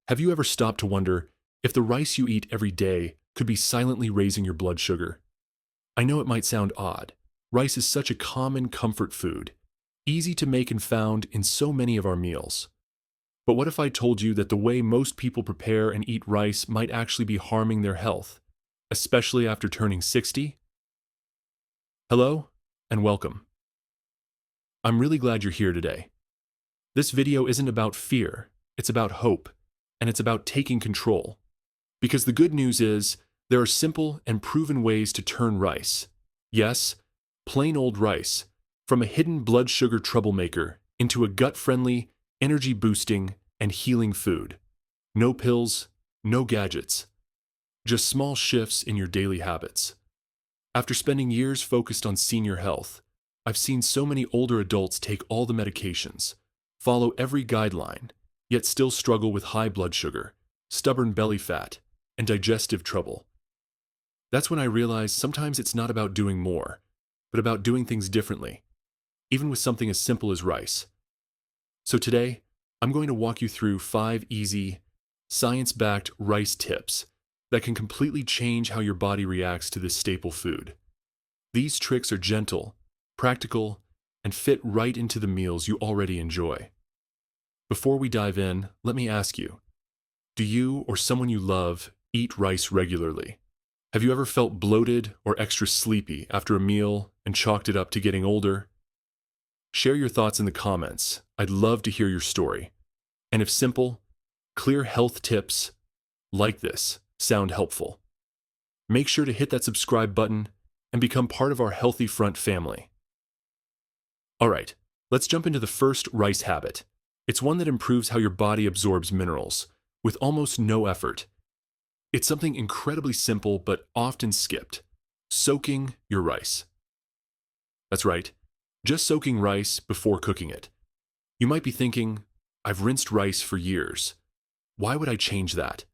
Have you ever stopped to wonder if the rice you eat every day could be silently raising your blood sugar? I know it might sound odd. Rice is such a common comfort food, easy to make and found in so many of our meals. But what if I told you that the way most people prepare and eat rice might actually be harming their health, especially after turning 60? Hello, and welcome. I'm really glad you're here today. This video isn't about fear, it's about hope, and it's about taking control. Because the good news is, there are simple and proven ways to turn rice, yes, plain old rice, from a hidden blood sugar troublemaker into a gut-friendly, energy-boosting, and healing food. No pills, no gadgets. Just small shifts in your daily habits. After spending years focused on senior health, I've seen so many older adults take all the medications, follow every guideline, yet still struggle with high blood sugar, stubborn belly fat, and digestive trouble. That's when I realized sometimes it's not about doing more, but about doing things differently, even with something as simple as rice. So today, I'm going to walk you through 5 easy, science-backed rice tips that can completely change how your body reacts to this staple food. These tricks are gentle, practical, and fit right into the meals you already enjoy. Before we dive in, let me ask you, do you or someone you love eat rice regularly? Have you ever felt bloated or extra sleepy after a meal and chalked it up to getting older? Share your thoughts in the comments. I'd love to hear your story. And if simple, clear health tips like this sound helpful, make sure to hit that subscribe button and become part of our Healthy Front family. All right, let's jump into the first rice habit. It's one that improves how your body absorbs minerals with almost no effort. It's something incredibly simple but often skipped: soaking your rice. That's right, just soaking rice before cooking it. You might be thinking, I've rinsed rice for years. Why would I change that?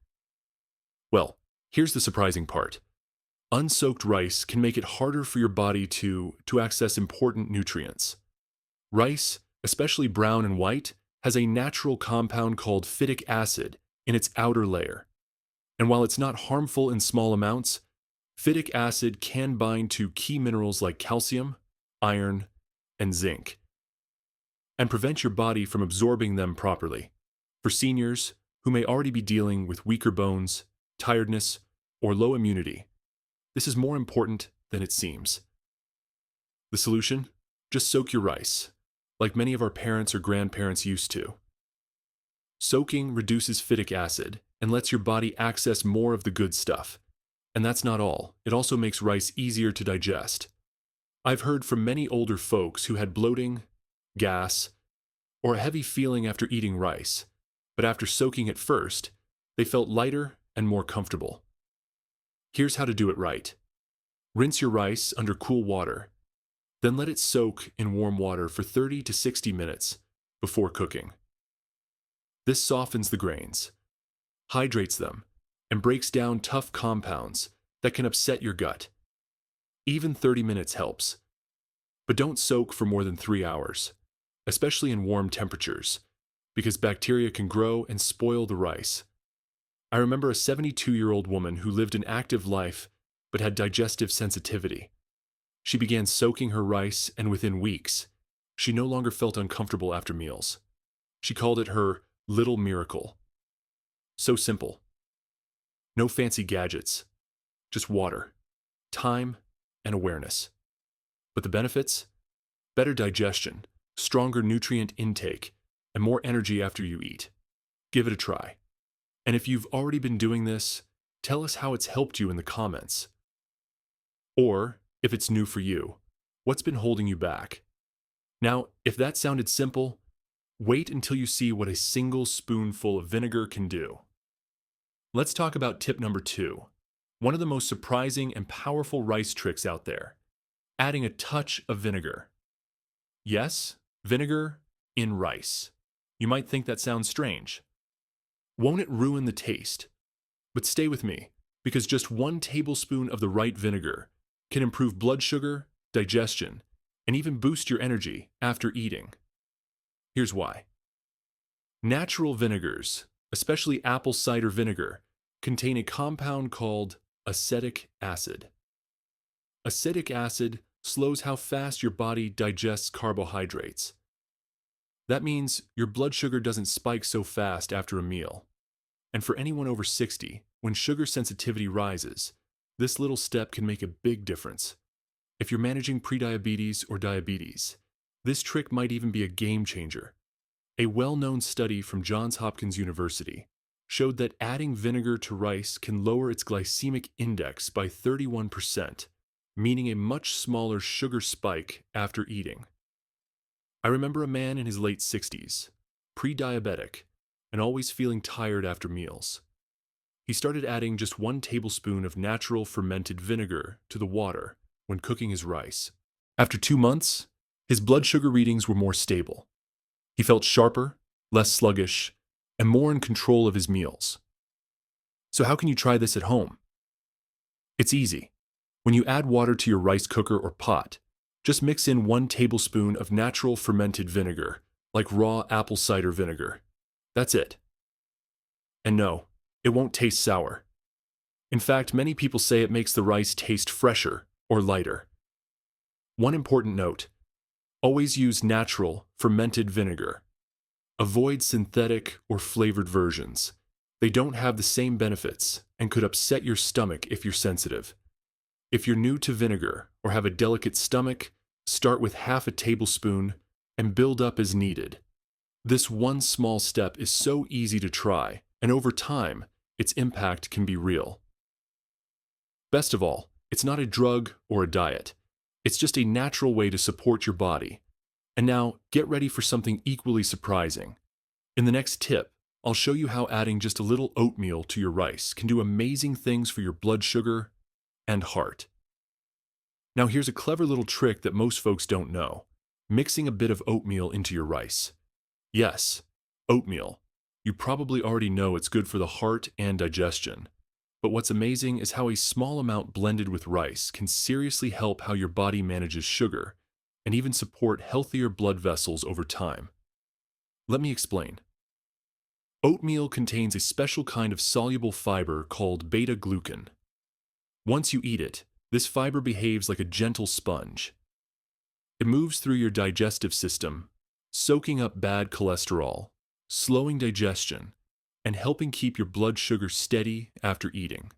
Well, here's the surprising part. Unsoaked rice can make it harder for your body to access important nutrients. Rice, especially brown and white, has a natural compound called phytic acid in its outer layer. And while it's not harmful in small amounts, phytic acid can bind to key minerals like calcium, iron, and zinc, and prevent your body from absorbing them properly. For seniors who may already be dealing with weaker bones, tiredness, or low immunity, this is more important than it seems. The solution? Just soak your rice, like many of our parents or grandparents used to. Soaking reduces phytic acid and lets your body access more of the good stuff. And that's not all. It also makes rice easier to digest. I've heard from many older folks who had bloating, gas, or a heavy feeling after eating rice, but after soaking it first, they felt lighter and more comfortable. Here's how to do it right. Rinse your rice under cool water, then let it soak in warm water for 30 to 60 minutes before cooking. This softens the grains, hydrates them, and breaks down tough compounds that can upset your gut. Even 30 minutes helps. But don't soak for more than 3 hours, especially in warm temperatures, because bacteria can grow and spoil the rice. I remember a 72-year-old woman who lived an active life but had digestive sensitivity. She began soaking her rice, and within weeks, she no longer felt uncomfortable after meals. She called it her little miracle. So simple. No fancy gadgets, just water, time, and awareness. But the benefits? Better digestion, stronger nutrient intake, and more energy after you eat. Give it a try. And if you've already been doing this, tell us how it's helped you in the comments. Or, if it's new for you, what's been holding you back? Now, if that sounded simple, wait until you see what a single spoonful of vinegar can do. Let's talk about tip number 2, one of the most surprising and powerful rice tricks out there: adding a touch of vinegar. Yes, vinegar in rice. You might think that sounds strange. Won't it ruin the taste? But stay with me, because just 1 tablespoon of the right vinegar can improve blood sugar, digestion, and even boost your energy after eating. Here's why. Natural vinegars, especially apple cider vinegar, contain a compound called acetic acid. Acetic acid slows how fast your body digests carbohydrates. That means your blood sugar doesn't spike so fast after a meal. And for anyone over 60, when sugar sensitivity rises, this little step can make a big difference. If you're managing prediabetes or diabetes, this trick might even be a game changer. A well-known study from Johns Hopkins University showed that adding vinegar to rice can lower its glycemic index by 31%, meaning a much smaller sugar spike after eating. I remember a man in his late 60s, pre-diabetic, and always feeling tired after meals. He started adding just 1 tablespoon of natural fermented vinegar to the water when cooking his rice. After 2 months, his blood sugar readings were more stable. He felt sharper, less sluggish, and more in control of his meals. So how can you try this at home? It's easy. When you add water to your rice cooker or pot, just mix in 1 tablespoon of natural fermented vinegar, like raw apple cider vinegar. That's it. And no, it won't taste sour. In fact, many people say it makes the rice taste fresher or lighter. One important note: always use natural, fermented vinegar. Avoid synthetic or flavored versions. They don't have the same benefits and could upset your stomach if you're sensitive. If you're new to vinegar or have a delicate stomach, start with half a tablespoon and build up as needed. This one small step is so easy to try, and over time, its impact can be real. Best of all, it's not a drug or a diet. It's just a natural way to support your body. And now, get ready for something equally surprising. In the next tip, I'll show you how adding just a little oatmeal to your rice can do amazing things for your blood sugar and heart. Now here's a clever little trick that most folks don't know: mixing a bit of oatmeal into your rice. Yes, oatmeal. You probably already know it's good for the heart and digestion. But what's amazing is how a small amount blended with rice can seriously help how your body manages sugar and even support healthier blood vessels over time. Let me explain. Oatmeal contains a special kind of soluble fiber called beta-glucan. Once you eat it, this fiber behaves like a gentle sponge. It moves through your digestive system, soaking up bad cholesterol, slowing digestion, and helping keep your blood sugar steady after eating.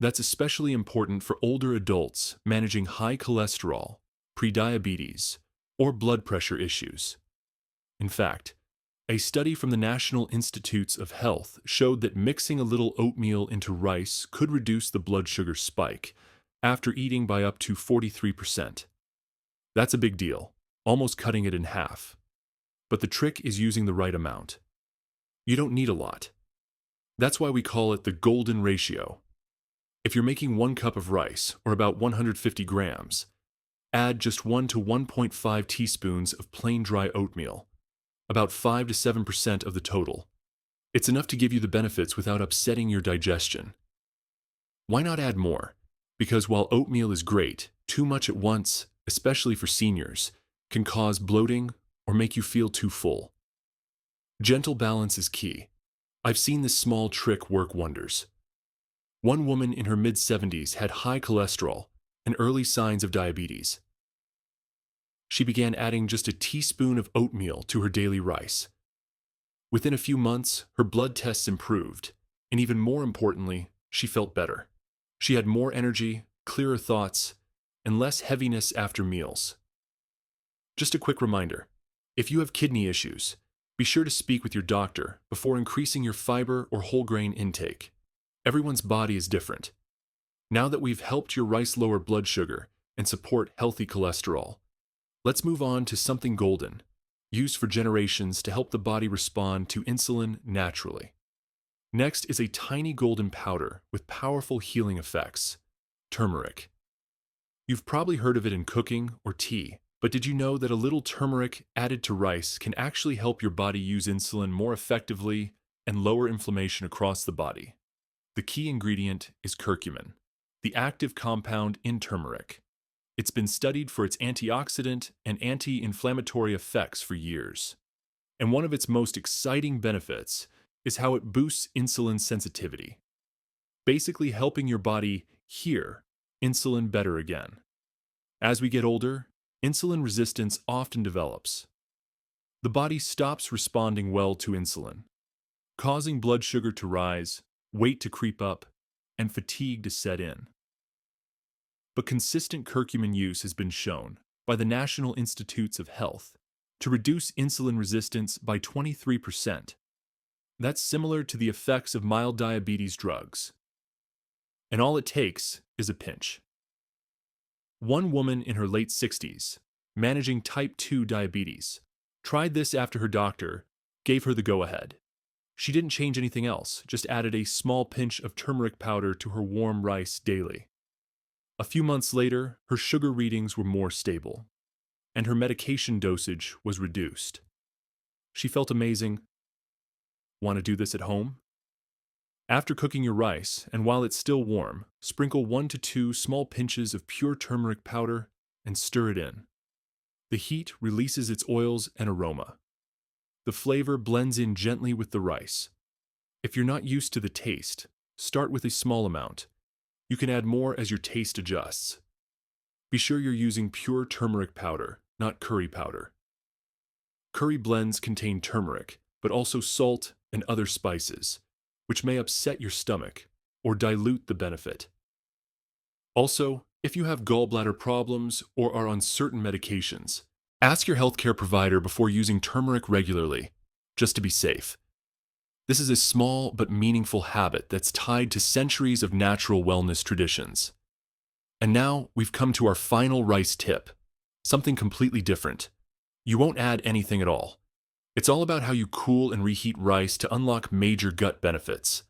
That's especially important for older adults managing high cholesterol, prediabetes, or blood pressure issues. In fact, a study from the National Institutes of Health showed that mixing a little oatmeal into rice could reduce the blood sugar spike after eating by up to 43%. That's a big deal, almost cutting it in half. But the trick is using the right amount. You don't need a lot. That's why we call it the golden ratio. If you're making 1 cup of rice, or about 150 grams, add just 1 to 1.5 teaspoons of plain dry oatmeal, about 5 to 7% of the total. It's enough to give you the benefits without upsetting your digestion. Why not add more? Because while oatmeal is great, too much at once, especially for seniors, can cause bloating or make you feel too full. Gentle balance is key. I've seen this small trick work wonders. One woman in her mid-70s had high cholesterol and early signs of diabetes. She began adding just a teaspoon of oatmeal to her daily rice. Within a few months, her blood tests improved, and even more importantly, she felt better. She had more energy, clearer thoughts, and less heaviness after meals. Just a quick reminder: if you have kidney issues, be sure to speak with your doctor before increasing your fiber or whole grain intake. Everyone's body is different. Now that we've helped your rice lower blood sugar and support healthy cholesterol, let's move on to something golden, used for generations to help the body respond to insulin naturally. Next is a tiny golden powder with powerful healing effects: turmeric. You've probably heard of it in cooking or tea, but did you know that a little turmeric added to rice can actually help your body use insulin more effectively and lower inflammation across the body? The key ingredient is curcumin, the active compound in turmeric. It's been studied for its antioxidant and anti-inflammatory effects for years. And one of its most exciting benefits is how it boosts insulin sensitivity, basically helping your body hear insulin better again. As we get older, insulin resistance often develops. The body stops responding well to insulin, causing blood sugar to rise, weight to creep up, and fatigue to set in. But consistent curcumin use has been shown by the National Institutes of Health to reduce insulin resistance by 23%. That's similar to the effects of mild diabetes drugs. And all it takes is a pinch. One woman in her late 60s, managing type 2 diabetes, tried this after her doctor gave her the go-ahead. She didn't change anything else, just added a small pinch of turmeric powder to her warm rice daily. A few months later, her sugar readings were more stable, and her medication dosage was reduced. She felt amazing. Want to do this at home? After cooking your rice, and while it's still warm, sprinkle 1 to 2 small pinches of pure turmeric powder and stir it in. The heat releases its oils and aroma. The flavor blends in gently with the rice. If you're not used to the taste, start with a small amount. You can add more as your taste adjusts. Be sure you're using pure turmeric powder, not curry powder. Curry blends contain turmeric, but also salt and other spices, which may upset your stomach or dilute the benefit. Also, if you have gallbladder problems or are on certain medications, ask your healthcare provider before using turmeric regularly, just to be safe. This is a small but meaningful habit that's tied to centuries of natural wellness traditions. And now we've come to our final rice tip, something completely different. You won't add anything at all. It's all about how you cool and reheat rice to unlock major gut benefits.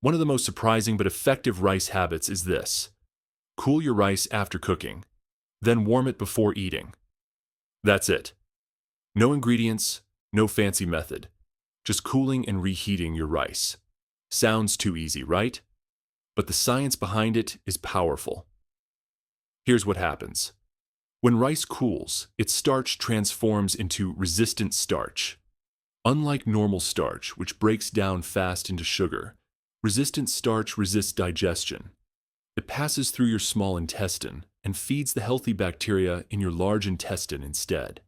One of the most surprising but effective rice habits is this. Cool your rice after cooking, then warm it before eating. That's it. No ingredients, no fancy method. Just cooling and reheating your rice. Sounds too easy, right? But the science behind it is powerful. Here's what happens. When rice cools, its starch transforms into resistant starch. Unlike normal starch, which breaks down fast into sugar, resistant starch resists digestion. It passes through your small intestine and feeds the healthy bacteria in your large intestine instead.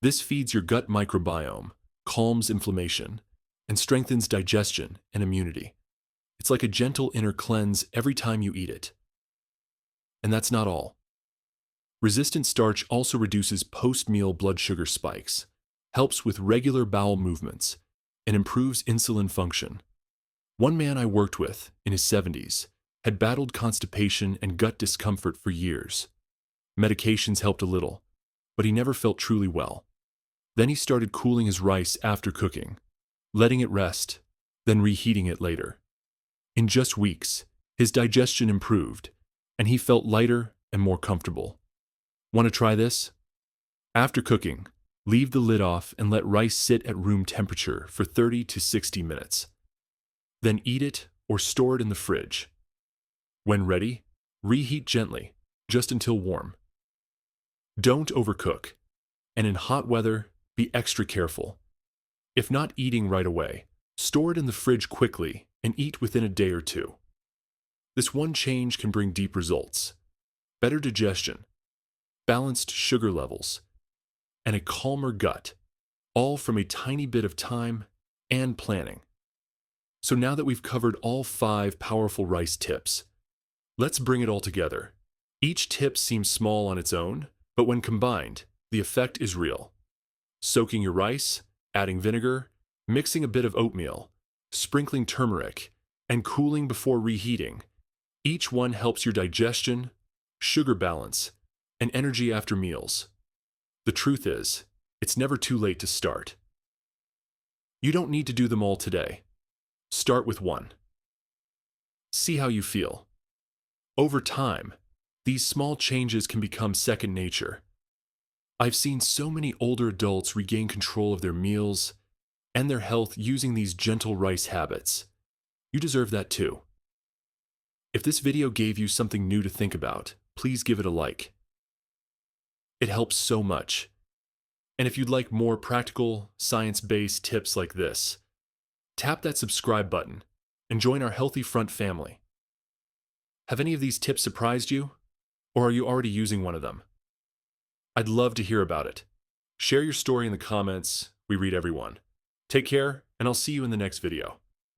This feeds your gut microbiome, calms inflammation, and strengthens digestion and immunity. It's like a gentle inner cleanse every time you eat it. And that's not all. Resistant starch also reduces post-meal blood sugar spikes, helps with regular bowel movements, and improves insulin function. One man I worked with, in his 70s, had battled constipation and gut discomfort for years. Medications helped a little, but he never felt truly well. Then he started cooling his rice after cooking, letting it rest, then reheating it later. In just weeks, his digestion improved, and he felt lighter and more comfortable. Want to try this? After cooking, leave the lid off and let rice sit at room temperature for 30 to 60 minutes. Then eat it or store it in the fridge. When ready, reheat gently, just until warm. Don't overcook, and in hot weather, be extra careful. If not eating right away, store it in the fridge quickly and eat within a day or two. This one change can bring deep results: better digestion, balanced sugar levels, and a calmer gut, all from a tiny bit of time and planning. So now that we've covered all 5 powerful rice tips, let's bring it all together. Each tip seems small on its own, but when combined, the effect is real. Soaking your rice, adding vinegar, mixing a bit of oatmeal, sprinkling turmeric, and cooling before reheating. Each one helps your digestion, sugar balance, and energy after meals. The truth is, it's never too late to start. You don't need to do them all today. Start with one. See how you feel. Over time, these small changes can become second nature. I've seen so many older adults regain control of their meals and their health using these gentle rice habits. You deserve that too. If this video gave you something new to think about, please give it a like. It helps so much. And if you'd like more practical, science-based tips like this, Tap that subscribe button and join our Healthy Front family. Have any of these tips surprised you? Or are you already using one of them? I'd love to hear about it. Share your story in the comments. We read everyone. Take care, and I'll see you in the next video.